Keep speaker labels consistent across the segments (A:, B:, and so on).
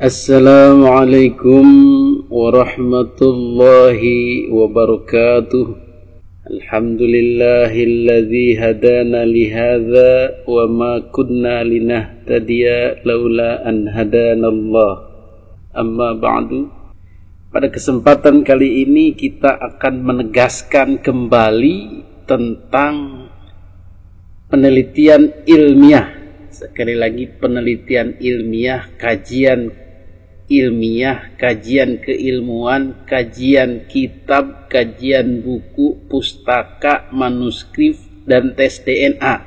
A: Assalamualaikum warahmatullahi wabarakatuh. Alhamdulillahilladzi hadana lihadza wa ma kunna linahtadiya laula an hadanallah. Amma ba'du. Pada kesempatan kali ini kita akan menegaskan kembali tentang penelitian ilmiah. Sekali lagi, penelitian ilmiah, kajian ilmiah, kajian keilmuan, kajian kitab, kajian buku, pustaka, manuskrip, dan tes DNA.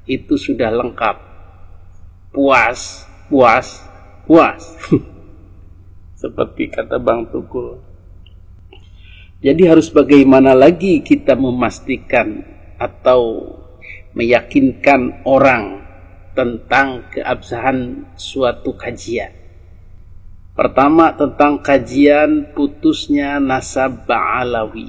A: Itu sudah lengkap. Puas. Seperti kata Bang Tukul. Jadi harus bagaimana lagi kita memastikan atau meyakinkan orang tentang keabsahan suatu kajian. Pertama, tentang kajian putusnya nasab Ba'alawi.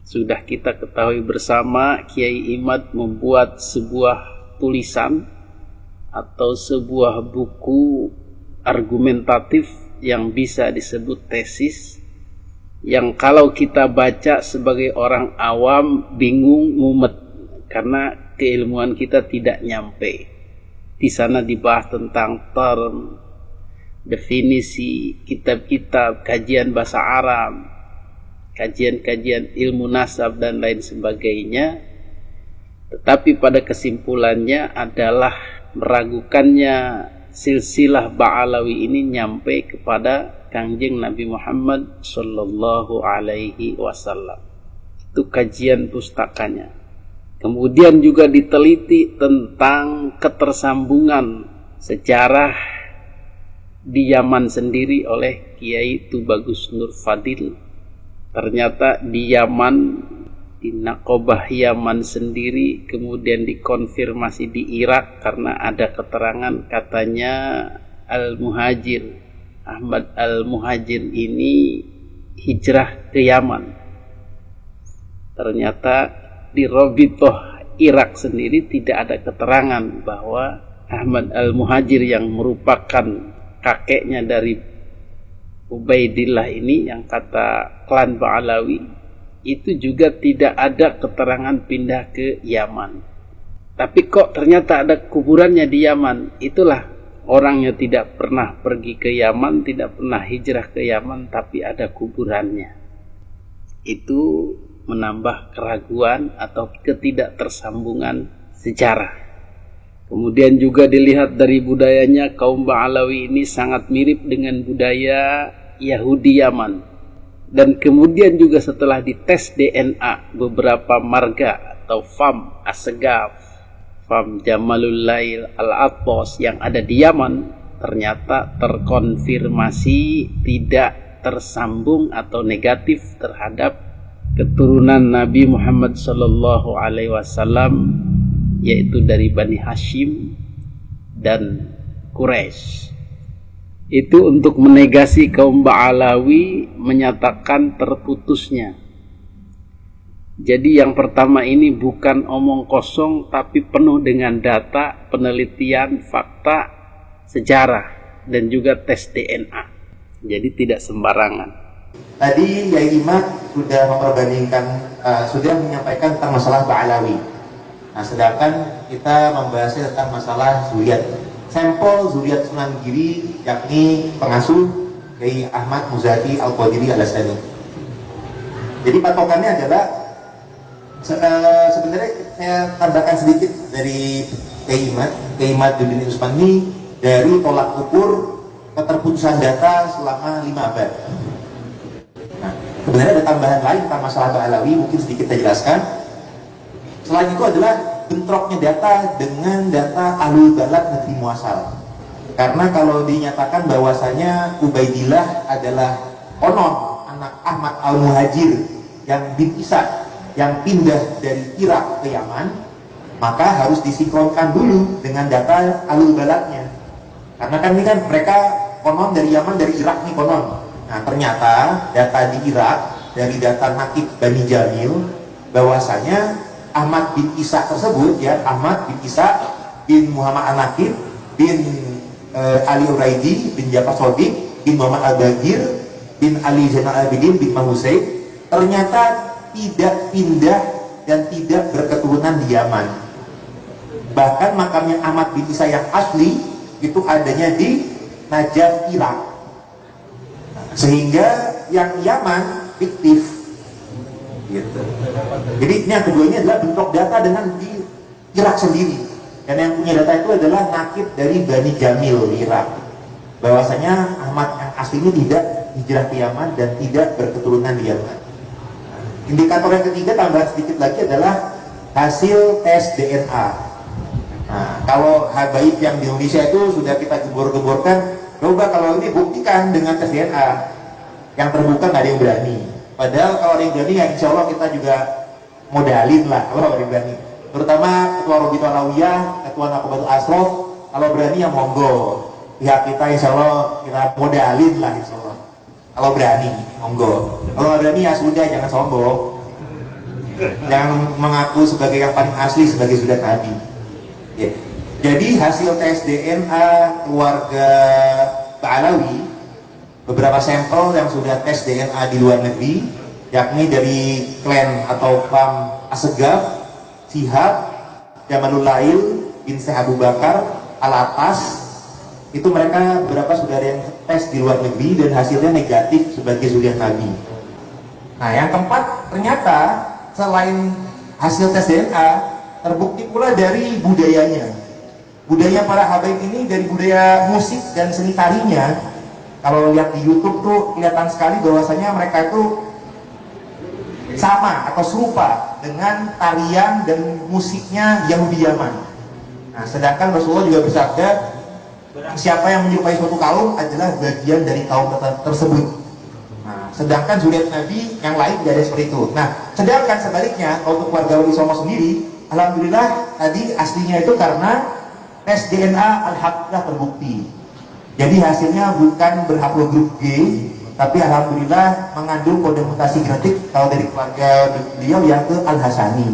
A: Sudah kita ketahui bersama, Kiai Imad membuat sebuah tulisan atau sebuah buku argumentatif yang bisa disebut tesis, yang kalau kita baca sebagai orang awam bingung, mumet, karena keilmuan kita tidak nyampe. Di sana dibahas tentang term, definisi, kitab-kitab, kajian bahasa Arab, kajian-kajian ilmu nasab dan lain sebagainya. Tetapi pada kesimpulannya adalah meragukannya silsilah Ba'alawi ini nyampe kepada Kangjeng Nabi Muhammad sallallahu alaihi wasallam. Itu kajian pustakanya. Kemudian juga diteliti tentang ketersambungan sejarah di Yaman sendiri oleh Kiai Tubagus Nur Fadil. Ternyata di Yaman, di Naqobah Yaman sendiri, kemudian dikonfirmasi di Irak karena ada keterangan katanya Al-Muhajir, Ahmad Al-Muhajir ini hijrah ke Yaman. Ternyata di Robitoh Irak sendiri tidak ada keterangan bahwa Ahmad Al-Muhajir yang merupakan kakeknya dari Ubaidillah ini, yang kata klan Ba'alawi, itu juga tidak ada keterangan pindah ke Yaman. Tapi kok ternyata ada kuburannya di Yaman. Itulah, orangnya tidak pernah pergi ke Yaman, tidak pernah hijrah ke Yaman, tapi ada kuburannya. Itu menambah keraguan atau ketidaktersambungan sejarah. Kemudian juga dilihat dari budayanya, kaum Ba'alawi ini sangat mirip dengan budaya Yahudi Yaman. Dan kemudian juga setelah dites DNA beberapa marga atau fam Asgaf, fam Jamalul Lail, Al-Atbos yang ada di Yaman, ternyata terkonfirmasi tidak tersambung atau negatif terhadap keturunan Nabi Muhammad sallallahu alaihi wasallam, yaitu dari Bani Hashim dan Quraisy. Itu untuk menegasi kaum Ba'alawi menyatakan terputusnya. Jadi yang pertama ini bukan omong kosong, tapi penuh dengan data, penelitian, fakta, sejarah, dan juga tes DNA. Jadi tidak sembarangan.
B: Tadi Yai Imad sudah sudah menyampaikan tentang masalah Ba'alawi. Nah, sedangkan kita membahasnya tentang masalah zuriat. Sampel zuriat Sunan Giri, yakni pengasuh Kiai Ahmad Muzaki Al-Qadiri Al-Asani. Jadi patokannya adalah sebenarnya saya tambahkan sedikit dari Kiai Imad bin Usman ini, dari tolak ukur keterputusan data selama 5 abad. Nah, sebenarnya ada tambahan lain tentang masalah Ba'alawi, mungkin sedikit saya jelaskan. Selain itu adalah bentroknya data dengan data Ahlul Balad negeri muasal. Karena kalau dinyatakan bahwasanya Ubaidillah adalah konon anak Ahmad Al-Muhajir yang bin Isa yang pindah dari Irak ke Yaman, maka harus disinkronkan dulu dengan data Ahlul Baladnya. Karena kan ini kan mereka konon dari Yaman, dari Irak nih konon. Nah, ternyata data di Irak dari data Nakib Bani Jamil bahwasanya Ahmad bin Isa tersebut, ya, Ahmad bin Isa bin Muhammad An-Nakib bin Ali Uraidi bin Ja'far Shadiq bin Muhammad Al-Bagir bin Ali Zainal Abidin bin Husain ternyata tidak pindah dan tidak berketurunan di Yaman. Bahkan makamnya Ahmad bin Isa yang asli itu adanya di Najaf, Irak. Sehingga yang Yaman fiktif gitu. Jadi ini yang kedua, ini adalah bentuk data dengan di Irak sendiri. Dan yang punya data itu adalah nakib dari Bani Jamil di Irak. Bahwasanya Ahmad yang aslinya tidak hijrah ke Yaman dan tidak berketurunan di Yaman. Indikator yang ketiga, tambahan sedikit lagi, adalah hasil tes DNA. Nah, kalau habaib yang di Indonesia itu sudah kita gebor-geborkan, coba kalau ini buktikan dengan tes DNA. Yang terbuka nggak ada yang berani. Padahal kalau ada yang berani, ya insya Allah kita juga modalin lah kalau ada yang berani. Terutama Ketua Robito Alawiyah, Ketua Nakobatul Asrof, kalau berani ya monggo. Pihak kita insya Allah kita modalin lah insya Allah. Kalau berani, monggo. Kalau nggak berani ya sudah, jangan sombong. Jangan mengaku sebagai yang paling asli, sebagai sudah Nabi. Ya. Jadi hasil tes DNA keluarga Pak Alawi, beberapa sampel yang sudah tes DNA di luar negeri, yakni dari klan atau klan Asegaf, Sihab, Jamalul Lail bin Syekh Abu Bakar, Al-Atas, itu mereka beberapa sudah ada yang tes di luar negeri dan hasilnya negatif sebagai zuriat Nabi. Nah, yang keempat, ternyata selain hasil tes DNA, terbukti pula dari budayanya. Budaya para habaib ini dari budaya musik dan seni tarinya. Kalau lihat di YouTube tuh kelihatan sekali bahwasanya mereka itu sama atau serupa dengan tarian dan musiknya Yahudi Yaman. Nah, sedangkan Rasulullah juga bersabda, siapa yang menyerupai suatu kaum adalah bagian dari kaum tersebut. Nah, sedangkan zuriat Nabi yang lain tidak ada seperti itu. Nah, sedangkan sebaliknya untuk keluarga Wali Songo sendiri, alhamdulillah tadi aslinya itu karena tes DNA alhamdulillah terbukti. Jadi hasilnya bukan berhaplogrup G, tapi alhamdulillah mengandung kode mutasi genetik kalau dari keluarga beliau yang ke Al-Hasani.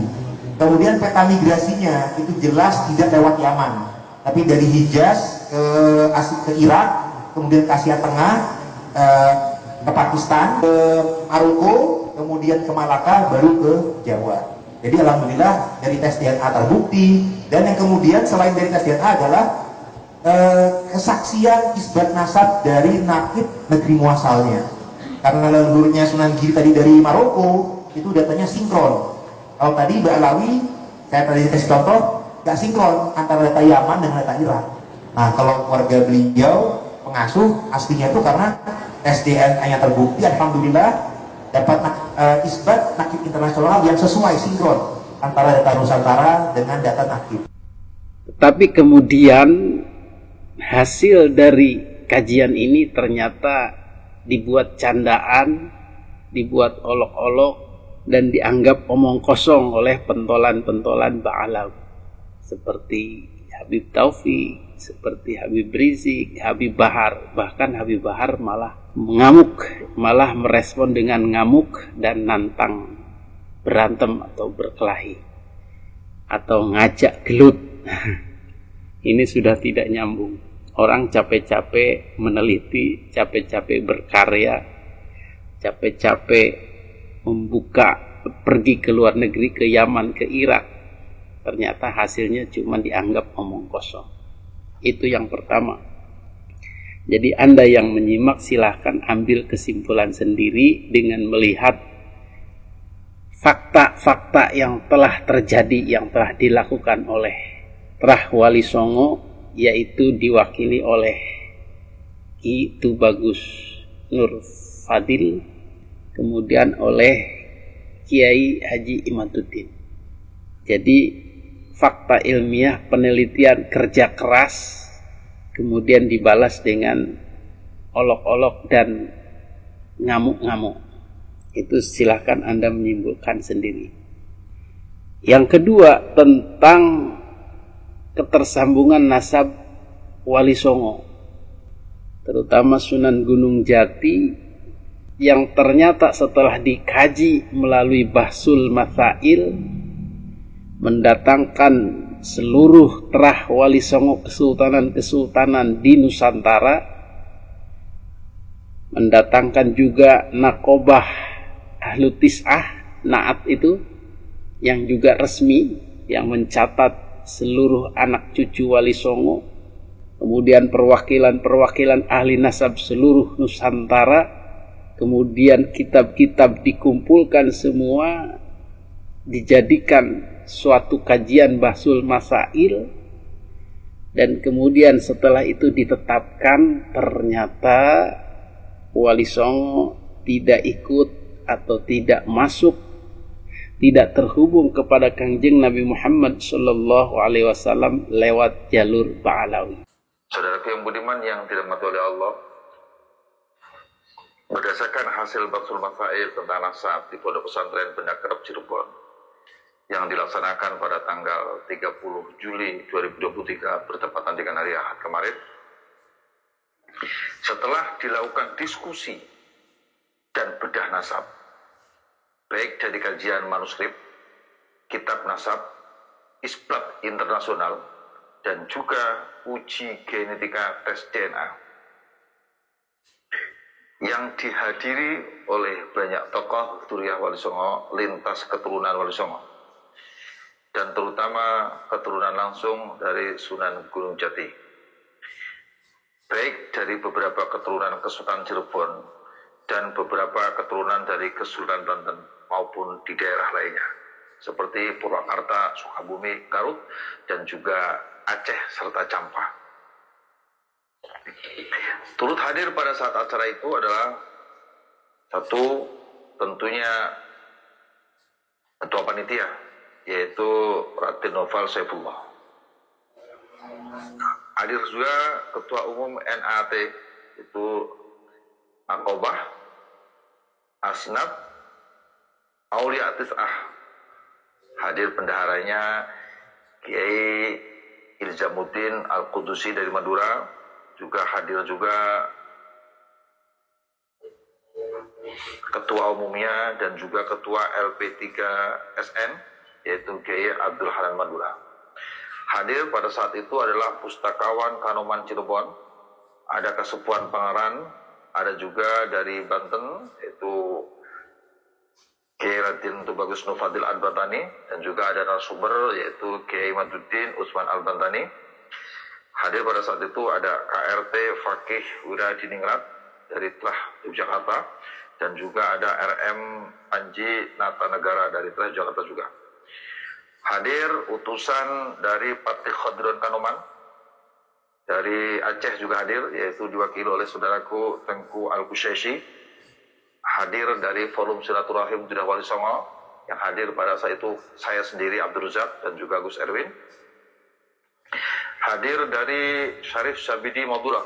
B: Kemudian peta migrasinya itu jelas tidak lewat Yaman, tapi dari Hijaz ke Irak, kemudian ke Asia Tengah, ke Pakistan, ke Maroko, kemudian ke Malaka, baru ke Jawa. Jadi alhamdulillah dari tes DNA terbukti. Dan yang kemudian selain dari tes DNA adalah kesaksian isbat nasab dari nakib negeri muasalnya. Karena leluhurnya Sunan Giri tadi dari Maroko, itu datanya sinkron. Kalau tadi Mbak Alawi, saya tadi kasih contoh, gak sinkron antara data Yaman dengan data Irak. Nah, kalau keluarga beliau pengasuh aslinya itu karena tes DNA-nya terbukti, alhamdulillah dapat isbat nakib internasional yang sesuai sinkron antara data Nusantara dengan data nakib.
A: Tapi kemudian hasil dari kajian ini ternyata dibuat candaan, dibuat olok-olok, dan dianggap omong kosong oleh pentolan-pentolan Ba'alawi seperti Habib Taufik, seperti Habib Rizik, Habib Bahar. Bahkan Habib Bahar malah mengamuk, malah merespon dengan ngamuk dan nantang berantem atau berkelahi atau ngajak gelut. Ini sudah tidak nyambung. Orang capek-capek meneliti, capek-capek berkarya, capek-capek membuka, pergi ke luar negeri, ke Yaman, ke Irak, ternyata hasilnya cuma dianggap omong kosong. Itu yang pertama. Jadi Anda yang menyimak silahkan ambil kesimpulan sendiri dengan melihat fakta-fakta yang telah terjadi, yang telah dilakukan oleh Trah Wali Songo, yaitu diwakili oleh Ki Tubagus Nur Fadil, kemudian oleh Kiai Haji Imaduddin. Jadi fakta ilmiah, penelitian, kerja keras, kemudian dibalas dengan olok-olok dan ngamuk-ngamuk. Itu silahkan Anda menyimpulkan sendiri. Yang kedua, tentang ketersambungan nasab Wali Songo, terutama Sunan Gunung Jati, yang ternyata setelah dikaji melalui bahsul masail mendatangkan seluruh terah wali songo kesultanan-kesultanan di Nusantara, mendatangkan juga nakobah ahlu tis'ah, naat itu yang juga resmi, yang mencatat seluruh anak cucu wali songo, kemudian perwakilan-perwakilan ahli nasab seluruh Nusantara, kemudian kitab-kitab dikumpulkan semua, dijadikan suatu kajian bahsul masail, dan kemudian setelah itu ditetapkan ternyata wali songo tidak ikut atau tidak masuk, tidak terhubung kepada Kangjeng Nabi Muhammad sallallahu alaihi wasallam lewat jalur Ba'alawi.
C: Saudaraku yang budiman yang dirahmati oleh Allah, berdasarkan hasil bahsul masail tentang nasab di Pondok Pesantren Benda Kerap Cirebon yang dilaksanakan pada tanggal 30 Juli 2023 bertepatan dengan hari Ahad kemarin, setelah dilakukan diskusi dan bedah nasab, baik dari kajian manuskrip, kitab nasab, isbat internasional, dan juga uji genetika tes DNA, yang dihadiri oleh banyak tokoh Dzurriyyah Wali Songo lintas keturunan Wali Songo, dan terutama keturunan langsung dari Sunan Gunung Jati, baik dari beberapa keturunan Kesultanan Cirebon dan beberapa keturunan dari Kesultanan Banten maupun di daerah lainnya seperti Purwakarta, Sukabumi, Garut, dan juga Aceh serta Campa. Turut hadir pada saat acara itu adalah satu, tentunya ketua panitia, yaitu Raden Noval Saifullah. Hadir juga ketua umum NAT, itu Nakobah, Asnaf, Aulia Tis'ah. Hadir bendaharanya Kiai Ilzamuddin Al-Qudusi dari Madura. Juga hadir juga ketua umumnya dan juga ketua LP3SN, yaitu Kiai Abdul Hanan Madura. Hadir pada saat itu adalah Pustakawan Kanoman Cirebon, ada Kesepuan Pangeran, ada juga dari Banten, yaitu Kiai Raden Tubagus Nufadil Al-Bantani, dan juga ada narasumber yaitu Kiai Maduddin Utsman Al-Bantani. Hadir pada saat itu ada KRT Fakih Wiradiningrat dari Tlah Yogyakarta, dan juga ada RM Panji Nata Negara dari Tlah Jakarta juga. Hadir utusan dari Patih Khadron Kanoman dari Aceh juga hadir, yaitu diwakili oleh saudaraku Tengku Al-Kusyaisi. Hadir dari Forum Silaturahim Dzurriyyah Wali Songo, yang hadir pada saat itu saya sendiri Abdul Razak dan juga Gus Erwin. Hadir dari Syarif Sabidi Madura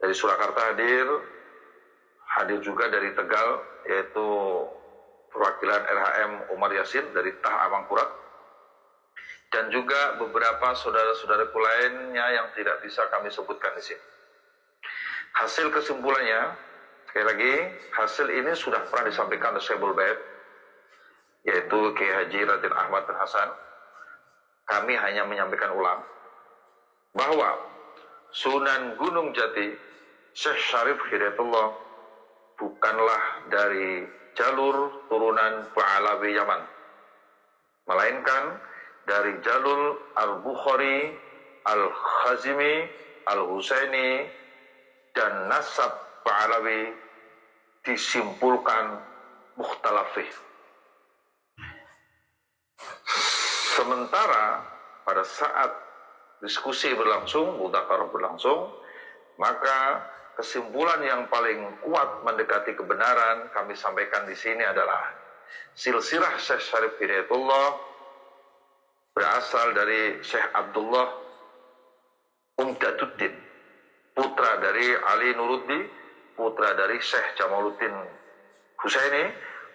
C: dari Surakarta hadir juga dari Tegal, yaitu perwakilan RHM Umar Yasin dari Tah Amangkurat, dan juga beberapa saudara-saudaraku lainnya yang tidak bisa kami sebutkan di sini. Hasil kesimpulannya, sekali lagi, hasil ini sudah pernah disampaikan oleh Syekhul Bait, yaitu Kiai Haji Raden Ahmad bin Hasan. Kami hanya menyampaikan ulang bahwa Sunan Gunung Jati Syekh Syarif Hidayatullah bukanlah dari jalur turunan Ba'alawi Yaman, melainkan dari jalur Al-Bukhari, Al-Khazimi, Al-Husaini, dan nasab Ba'alawi disimpulkan mukhtalafih. Sementara pada saat diskusi berlangsung, mudzakarah berlangsung, maka kesimpulan yang paling kuat mendekati kebenaran kami sampaikan di sini adalah silsilah Syekh Syarif Hidayatullah berasal dari Syekh Abdullah Umdatuddin, putra dari Ali Nuruddin, putra dari Syekh Jamaluddin Husaini,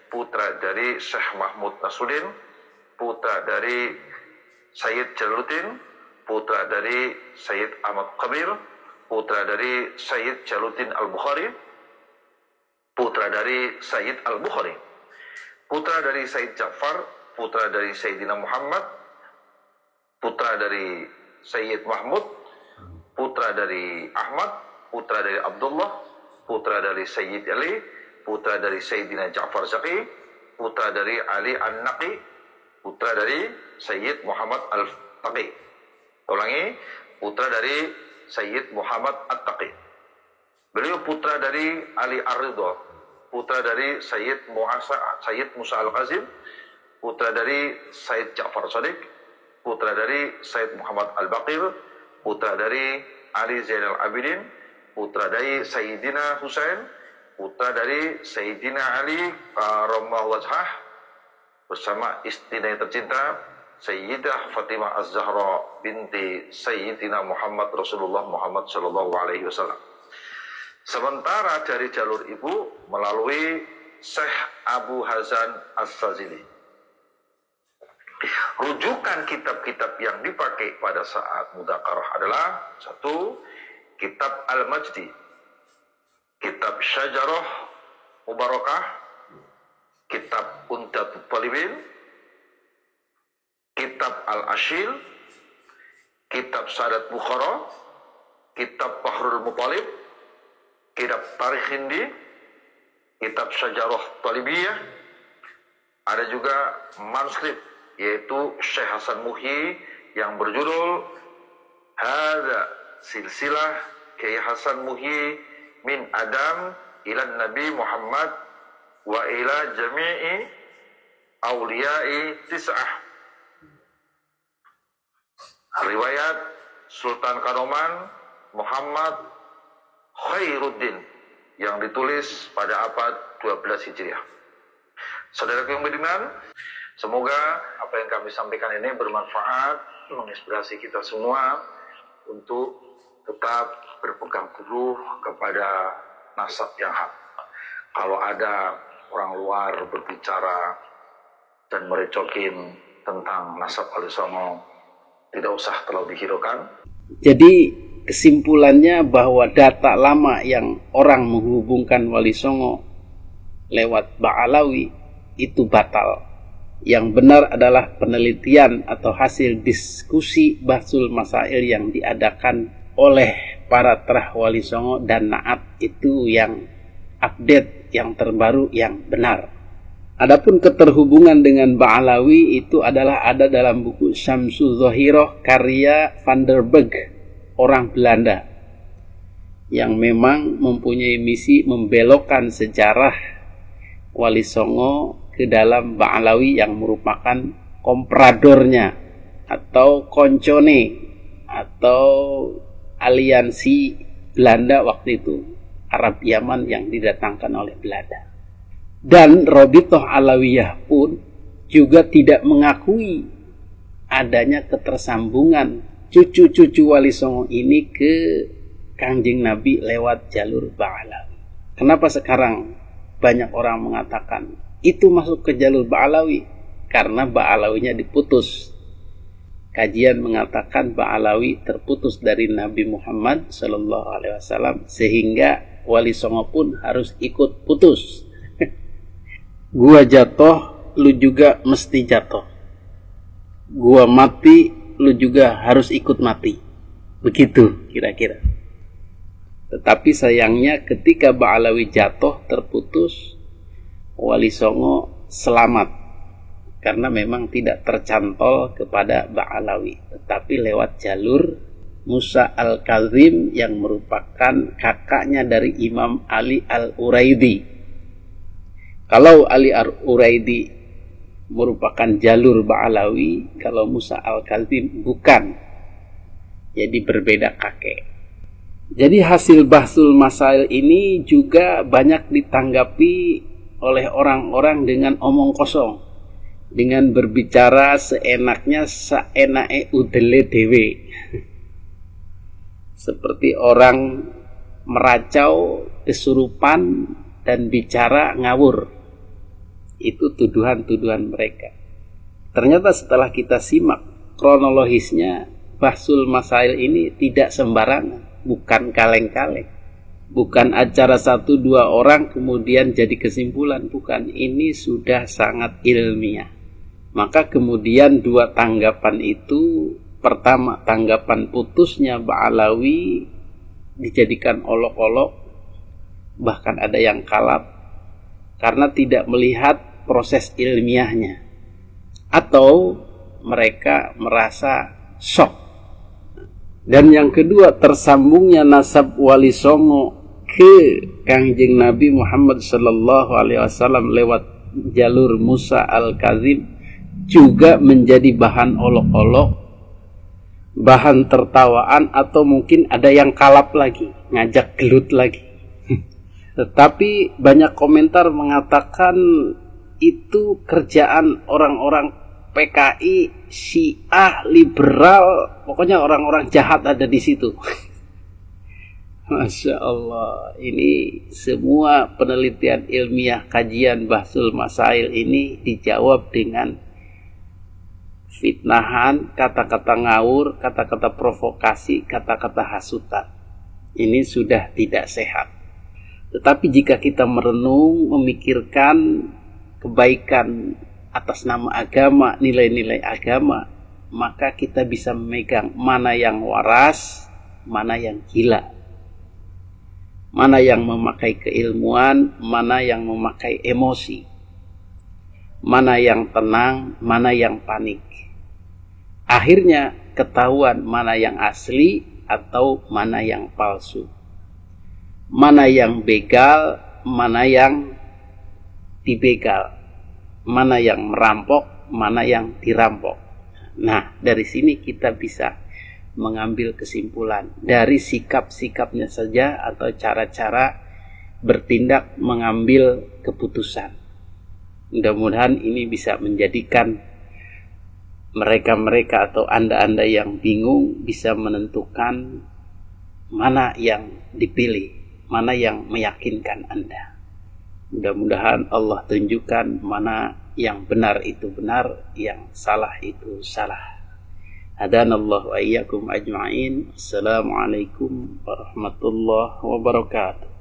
C: putra dari Syekh Mahmud Nasruddin, putra dari Sayyid Jalaluddin, putra dari Sayyid Ahmad Kabir, putra dari Sayyid Jalaluddin Al-Bukhari, putra dari Sayyid Al-Bukhari, putra dari Sayyid Ja'far, putra dari Sayyidina Muhammad, putra dari Sayyid Mahmud, putra dari Ahmad, putra dari Abdullah, putra dari Sayyid Ali, putra dari Sayyidina Ja'far Zaki, putra dari Ali An-Naqi, putra dari Sayyid Muhammad Al-Taqi. Ulangi, putra dari Sayyid Muhammad At-Taqi. Beliau putra dari Ali Ar-Ridha, putra dari Sayyid Musa Al-Qazim, putra dari Sayyid Ja'far Shadiq, putra dari Sayyid Muhammad Al-Baqir, putra dari Ali Zainal Abidin, putra dari Sayyidina Husain, putra dari Sayyidina Ali Karramallahu wajhah, bersama istrinya yang tercinta Sayyidah Fatimah Az-Zahra binti Sayyidina Muhammad Rasulullah Muhammad sallallahu alaihi wasallam. Sementara dari jalur ibu melalui Syekh Abu Hazan As-Sazili. Rujukan kitab-kitab yang dipakai pada saat mudzakarah adalah satu, kitab Al-Majdi, kitab Syajarah Mubarakah, kitab Undatul Talibin, kitab Al-Ashil, kitab Sadat Bukhara, kitab Bahrul Muttalib, kitab Tarikh Hindi, kitab Syajarah Talibiyah. Ada juga manuskrip yaitu Syekh Hasan Muhyi yang berjudul Hadza Silsilah Kiai Hasan Muhyi min Adam ila Nabi Muhammad wa ila jami'i awliyai tis'ah. Riwayat Sultan Kanoman Muhammad Khairuddin yang ditulis pada abad 12 Hijriah. Saudara yang beriman, semoga apa yang kami sampaikan ini bermanfaat, menginspirasi kita semua untuk tetap berpegang teguh kepada nasab yang hak. Kalau ada orang luar berbicara dan merecokin tentang nasab Wali Songo, tidak usah terlalu dihiraukan.
A: Jadi kesimpulannya bahwa data lama yang orang menghubungkan Wali Songo lewat Ba'alawi itu batal. Yang benar adalah penelitian atau hasil diskusi bahsul masail yang diadakan oleh para terah Wali Songo dan Naat, itu yang update, yang terbaru, yang benar. Adapun keterhubungan dengan Ba'alawi itu adalah ada dalam buku Syamsu Zohiroh karya Van der Berg, orang Belanda, yang memang mempunyai misi membelokkan sejarah Wali Songo ke dalam Ba'alawi yang merupakan kompradornya atau koncone atau aliansi Belanda waktu itu, Arab Yaman yang didatangkan oleh Belanda. Dan Robitoh Alawiyah pun juga tidak mengakui adanya ketersambungan cucu-cucu Wali Songo ini ke Kangjeng Nabi lewat jalur Ba'alawi. Kenapa sekarang banyak orang mengatakan itu masuk ke jalur Ba'alawi? Karena Ba'alawinya diputus. Kajian mengatakan Ba'alawi terputus dari Nabi Muhammad Sallallahu Alaihi Wasallam, sehingga Wali Songo pun harus ikut putus. Gua jatuh, lu juga mesti jatuh. Gua mati, lu juga harus ikut mati. Begitu kira-kira. Tetapi sayangnya ketika Ba'alawi jatuh, terputus, Wali Songo selamat, karena memang tidak tercantol kepada Ba'alawi, tetapi lewat jalur Musa Al-Kazim yang merupakan kakaknya dari Imam Ali Al-Uraidi. Kalau Ali Al-Uraidi merupakan jalur Ba'alawi, kalau Musa Al-Kazim bukan. Jadi berbeda kakek. Jadi hasil bahsul masail ini juga banyak ditanggapi oleh orang-orang dengan omong kosong, dengan berbicara seenaknya, saenake udele dewe. Seperti orang meracau, kesurupan, dan bicara ngawur. Itu tuduhan-tuduhan mereka. Ternyata setelah kita simak kronologisnya, bahsul masail ini tidak sembarangan, bukan kaleng-kaleng, bukan acara 1-2 orang kemudian jadi kesimpulan, bukan. Ini sudah sangat ilmiah. Maka kemudian 2 tanggapan itu pertama tanggapan putusnya Ba'alawi dijadikan olok-olok, bahkan ada yang kalap karena tidak melihat proses ilmiahnya, atau mereka merasa shock. Dan yang kedua, tersambungnya nasab Wali Songo ke Kangjeng Nabi Muhammad sallallahu alaihi wasallam lewat jalur Musa Al-Kazim juga menjadi bahan olok-olok, bahan tertawaan, atau mungkin ada yang kalap lagi, ngajak gelut lagi. Tetapi banyak komentar mengatakan itu kerjaan orang-orang PKI, Syiah, liberal, pokoknya orang-orang jahat ada di situ. Masya Allah, ini semua penelitian ilmiah, kajian Bahsul Masail ini dijawab dengan fitnahan, kata-kata ngawur, kata-kata provokasi, kata-kata hasutan. Ini sudah tidak sehat. Tetapi jika kita merenung, memikirkan kebaikan atas nama agama, nilai-nilai agama, maka kita bisa memegang mana yang waras, mana yang gila, mana yang memakai keilmuan, mana yang memakai emosi, mana yang tenang, mana yang panik. Akhirnya ketahuan mana yang asli atau mana yang palsu, mana yang begal, mana yang dibegal, mana yang merampok, mana yang dirampok. Nah, dari sini kita bisa mengambil kesimpulan dari sikap-sikapnya saja atau cara-cara bertindak mengambil keputusan. Mudah-mudahan ini bisa menjadikan mereka-mereka atau anda-anda yang bingung bisa menentukan mana yang dipilih, mana yang meyakinkan anda. Mudah-mudahan Allah tunjukkan mana yang benar itu benar, yang salah itu salah. Hadanallahu wa iyyakum ajma'in. Assalamualaikum warahmatullahi wabarakatuh.